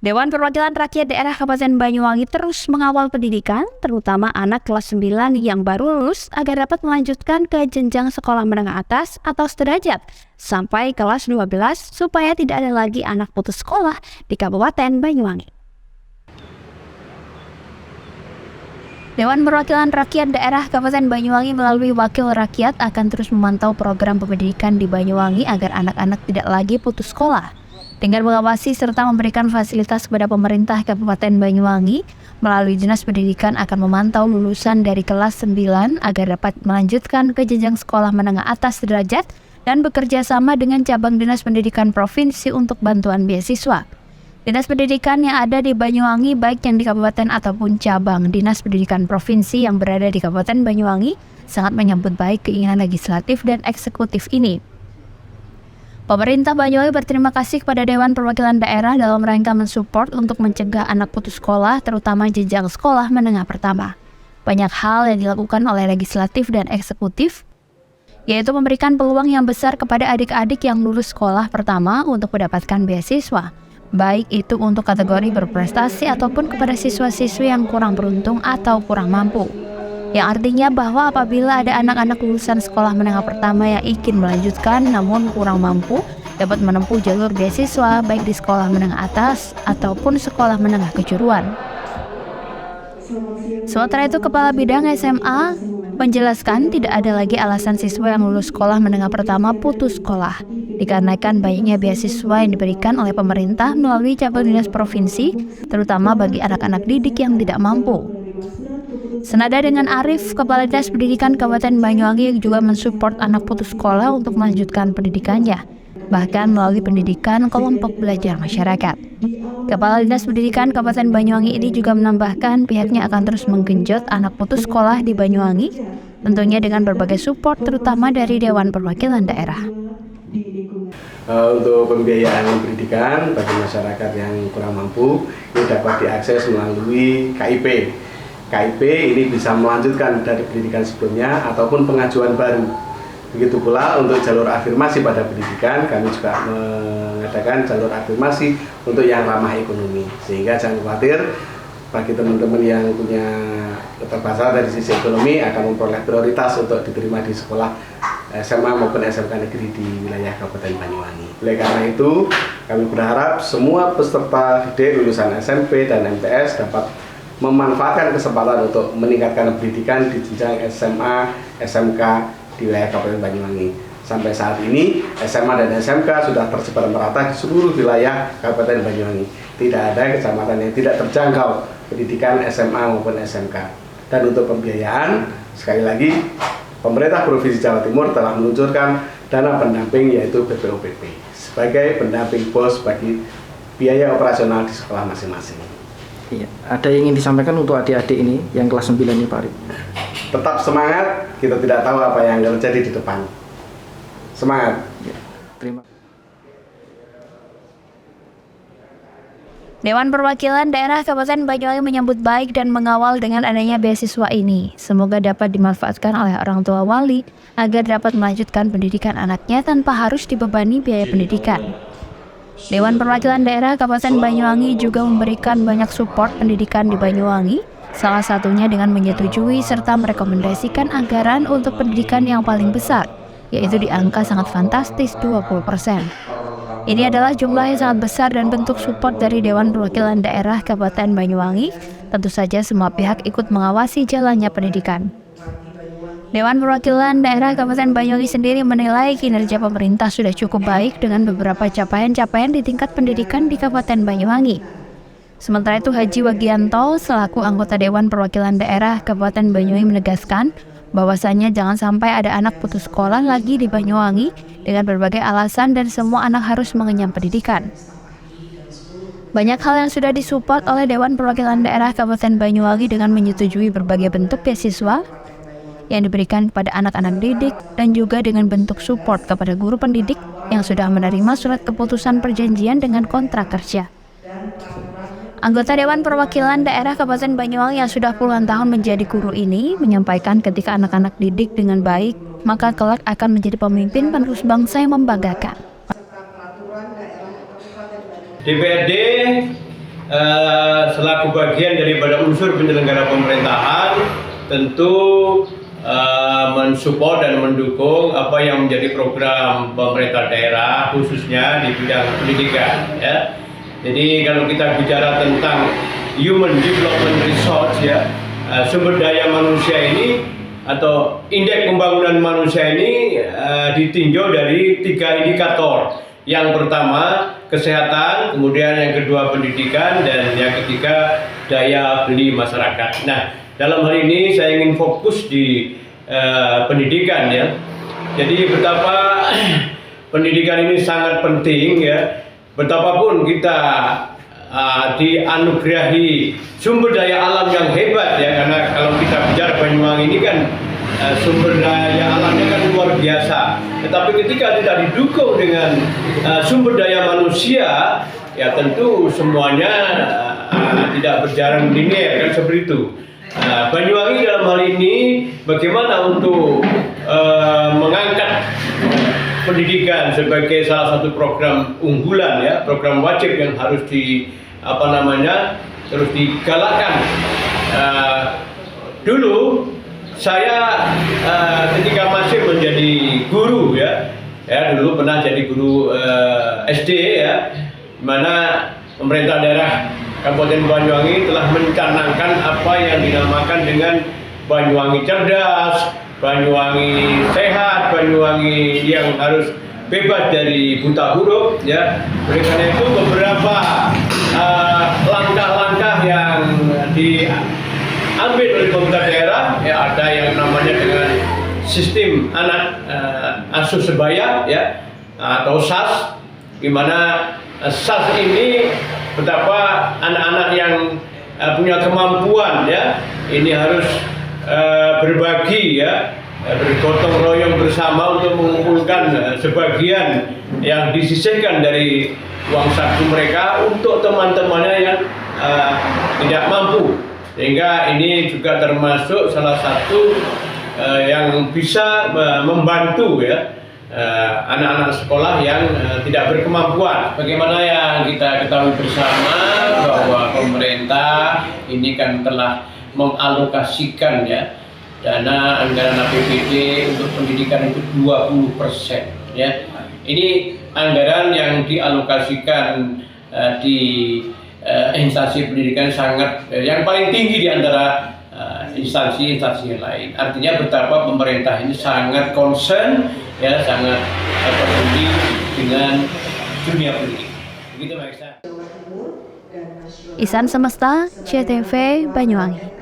Dewan Perwakilan Rakyat Daerah Kabupaten Banyuwangi terus mengawal pendidikan, terutama anak kelas 9 yang baru lulus agar dapat melanjutkan ke jenjang sekolah menengah atas atau sederajat sampai kelas 12 supaya tidak ada lagi anak putus sekolah di Kabupaten Banyuwangi. Dewan Perwakilan Rakyat Daerah Kabupaten Banyuwangi melalui Wakil Rakyat akan terus memantau program pendidikan di Banyuwangi agar anak-anak tidak lagi putus sekolah. Dengan mengawasi serta memberikan fasilitas kepada pemerintah Kabupaten Banyuwangi, melalui Dinas Pendidikan akan memantau lulusan dari kelas 9 agar dapat melanjutkan ke jenjang sekolah menengah atas sederajat dan bekerja sama dengan cabang Dinas Pendidikan Provinsi untuk bantuan beasiswa. Dinas Pendidikan yang ada di Banyuwangi, baik yang di kabupaten ataupun cabang Dinas Pendidikan Provinsi yang berada di Kabupaten Banyuwangi, sangat menyambut baik keinginan legislatif dan eksekutif ini. Pemerintah Banyuwangi berterima kasih kepada Dewan Perwakilan Daerah dalam rangka mensupport untuk mencegah anak putus sekolah, terutama jenjang sekolah menengah pertama. Banyak hal yang dilakukan oleh legislatif dan eksekutif, yaitu memberikan peluang yang besar kepada adik-adik yang lulus sekolah pertama untuk mendapatkan beasiswa, baik itu untuk kategori berprestasi ataupun kepada siswa-siswi yang kurang beruntung atau kurang mampu. Yang artinya bahwa apabila ada anak-anak lulusan sekolah menengah pertama yang ingin melanjutkan namun kurang mampu, dapat menempuh jalur beasiswa baik di sekolah menengah atas ataupun sekolah menengah kejuruan. Sementara itu, Kepala Bidang SMA menjelaskan tidak ada lagi alasan siswa yang lulus sekolah menengah pertama putus sekolah, dikarenakan banyaknya beasiswa yang diberikan oleh pemerintah melalui cabang dinas provinsi, terutama bagi anak-anak didik yang tidak mampu. Senada dengan Arif, Kepala Dinas Pendidikan Kabupaten Banyuwangi juga mensupport anak putus sekolah untuk melanjutkan pendidikannya, bahkan melalui pendidikan kelompok belajar masyarakat. Kepala Dinas Pendidikan Kabupaten Banyuwangi ini juga menambahkan pihaknya akan terus menggenjot anak putus sekolah di Banyuwangi, tentunya dengan berbagai support terutama dari Dewan Perwakilan Daerah. Untuk pembiayaan pendidikan bagi masyarakat yang kurang mampu, ini dapat diakses melalui KIP. KIP ini bisa melanjutkan dari pendidikan sebelumnya ataupun pengajuan baru. Begitu pula untuk jalur afirmasi pada pendidikan, kami juga mengadakan jalur afirmasi untuk yang ramah ekonomi. Sehingga jangan khawatir, bagi teman-teman yang punya keterbatasan dari sisi ekonomi akan memperoleh prioritas untuk diterima di sekolah SMA maupun SMK negeri di wilayah Kabupaten Banyuwangi. Oleh karena itu, kami berharap semua peserta didik lulusan SMP dan MTS dapat memanfaatkan kesempatan untuk meningkatkan pendidikan di jenjang SMA, SMK di wilayah Kabupaten Banyuwangi. Sampai saat ini, SMA dan SMK sudah tersebar merata di seluruh wilayah Kabupaten Banyuwangi. Tidak ada kecamatan yang tidak terjangkau pendidikan SMA maupun SMK. Dan untuk pembiayaan, sekali lagi, pemerintah Provinsi Jawa Timur telah meluncurkan dana pendamping yaitu BPOPP sebagai pendamping BOS bagi biaya operasional di sekolah masing-masing. Iya, ada yang ingin disampaikan untuk adik-adik ini yang kelas 9 ini, Pak Arif? Tetap semangat, kita tidak tahu apa yang akan terjadi di depan. Semangat. Ya, terima kasih. Dewan Perwakilan Daerah Kabupaten Banyuwangi menyambut baik dan mengawal dengan adanya beasiswa ini. Semoga dapat dimanfaatkan oleh orang tua wali agar dapat melanjutkan pendidikan anaknya tanpa harus dibebani biaya pendidikan. Dewan Perwakilan Daerah Kabupaten Banyuwangi juga memberikan banyak support pendidikan di Banyuwangi, salah satunya dengan menyetujui serta merekomendasikan anggaran untuk pendidikan yang paling besar, yaitu di angka sangat fantastis 20%. Ini adalah jumlah yang sangat besar dan bentuk support dari Dewan Perwakilan Daerah Kabupaten Banyuwangi. Tentu saja semua pihak ikut mengawasi jalannya pendidikan. Dewan Perwakilan Daerah Kabupaten Banyuwangi sendiri menilai kinerja pemerintah sudah cukup baik dengan beberapa capaian-capaian di tingkat pendidikan di Kabupaten Banyuwangi. Sementara itu, Haji Wagianto selaku anggota Dewan Perwakilan Daerah Kabupaten Banyuwangi menegaskan bahwasannya jangan sampai ada anak putus sekolah lagi di Banyuwangi dengan berbagai alasan dan semua anak harus mengenyam pendidikan. Banyak hal yang sudah disupport oleh Dewan Perwakilan Daerah Kabupaten Banyuwangi dengan menyetujui berbagai bentuk beasiswa yang diberikan kepada anak-anak didik dan juga dengan bentuk support kepada guru pendidik yang sudah menerima surat keputusan perjanjian dengan kontrak kerja. Anggota Dewan Perwakilan Daerah Kabupaten Banyuwangi yang sudah puluhan tahun menjadi guru ini menyampaikan ketika anak-anak didik dengan baik, maka kelak akan menjadi pemimpin penerus bangsa yang membanggakan. DPRD selaku bagian daripada unsur penyelenggara pemerintahan tentu mensupport dan mendukung apa yang menjadi program pemerintah daerah khususnya di bidang pendidikan ya. Jadi kalau kita bicara tentang Human Development Resource ya, sumber daya manusia ini atau indeks pembangunan manusia ini ditinjau dari 3 indikator. Yang pertama kesehatan, kemudian yang kedua pendidikan, dan yang ketiga daya beli masyarakat. Nah, dalam hal ini saya ingin fokus di pendidikan ya. Jadi betapa pendidikan ini sangat penting ya. Betapapun kita dianugerahi sumber daya alam yang hebat ya, karena kalau kita bicara Banyuwangi ini kan sumber daya alamnya kan luar biasa. Tetapi ketika tidak didukung dengan sumber daya manusia, ya tentu semuanya tidak berjalan linear kan seperti itu. Banyuwangi dalam hal ini bagaimana untuk mengangkat pendidikan sebagai salah satu program unggulan ya, program wajib yang harus terus digalakkan. Dulu saya ketika masih menjadi guru ya dulu pernah jadi guru SD ya, di mana pemerintah daerah Kabupaten Banyuwangi telah mencanangkan apa yang dinamakan dengan Banyuwangi cerdas, Banyuwangi sehat, Banyuwangi yang harus bebas dari buta huruf ya. Oleh karena itu beberapa langkah-langkah yang diambil oleh pemerintah daerah ya, ada yang namanya dengan sistem anak asuh sebaya ya, atau SAS, di mana SAS ini betapa anak-anak yang punya kemampuan ya ini harus berbagi ya, bergotong royong bersama untuk mengumpulkan sebagian yang disisihkan dari uang saku mereka untuk teman-temannya yang tidak mampu, sehingga ini juga termasuk salah satu yang bisa membantu ya anak-anak sekolah yang tidak berkemampuan. Bagaimana yang kita ketahui bersama bahwa pemerintah ini kan telah mengalokasikan ya dana anggaran APBD untuk pendidikan itu 20% ya. Ini anggaran yang dialokasikan di instansi pendidikan sangat yang paling tinggi di antara instansi-instansi yang lain. Artinya betapa pemerintah ini sangat concern ya, sangat peduli dengan dunia pendidikan. Begitu Mbak Isa. Ihsan Semesta, CTV Banyuwangi.